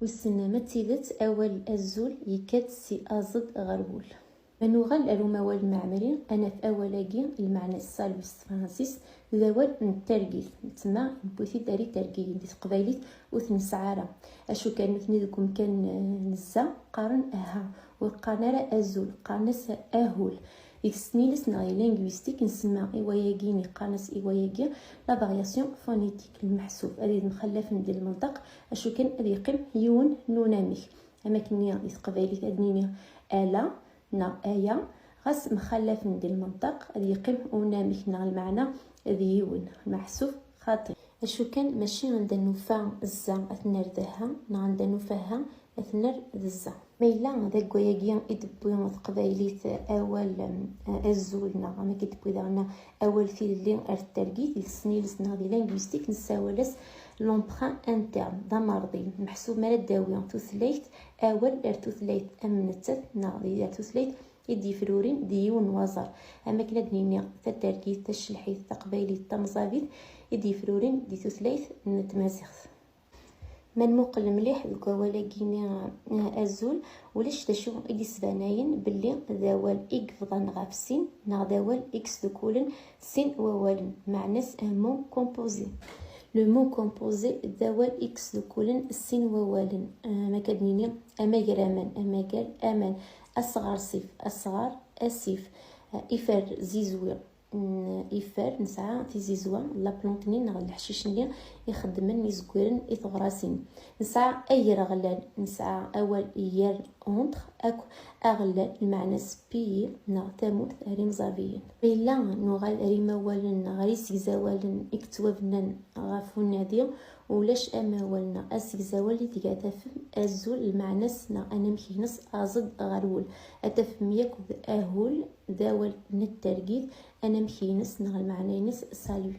والسنة تيدت أول الزول يكاد سي أزد غربول. منوغال الروموال المعمري أنا في أولاقي المعنى السالوس فرانسيس ذوال الترقيث تما بوثي داري ترقيث دي تقبايليت وثنسعارة أشو كان مثني ذكم كان نزا قارن أها وقارن أزول قارنس أهول إكسنيلس نغي لينغويستيك نسمى إيواياقيني قارنس إيواياقي لا فارياسيون فونيتيك المحسوب أريد مخلف ندير المنطق أشو كان أذي يقيم يون نوناميك أما كنيا إتقبايليت أدنيني آلا نا آية غاس مخلف ندير المنطق أذي يقيم وناميك نا المعنى أذي يون محسوب خاطئ أشو كان ماشي عند النفا الزا أثنر ذاها نا عند نفاها أثنر ذا ميلا ذاك وياقيا إدبويا تقبايليت أول الزولنا أما كيدبوي دانا أول في اللي أرترقيت السنيلس نغدي لينغويستيك نساولس لومبخان انترن دا مرضي محسوب مالا داوية توثليت أول توثليت أمنتت نغدي توثليت يدي فرورين ديون وزر أما كنا دنيني تترقيت تشلحيت تقبايليت تمزابيت يدي فرورين دي توثليت نتمازخ من موقل مليح الكوالاكيني أزول ولاش تشو إدي سباناين باللي ذاوال إكفضان غاف سين نا ذاوال إكس دكولن سين ووالن معناس مو كومبوزي لو مو كومبوزي ذاوال إكس دكولن سين ووالن ما كدنيني أما جرامان أما قال أمان أصغر صيف أصغر أسيف إفر زيزوير إفار نسعى في زيزوا لا بلونطني نغ الحشيش نلي يخدمن يزكورن إثغراسين نسعى أي رغلان نسعى أول إيار أونتر أكو أغلى المعنى سبي نا تموت ريم زافيين بلا نغال ريما والن غري سيزاوالن اكتوابنن غافو ناديو ولاش أما والنا أسيزاوالي تيجا تفهم أزول المعنى سنا أنا مكينس أزد غرول أتفهم ياكو أهول ذاول نترقيد أنا مكينس نغ المعنى نس سالو.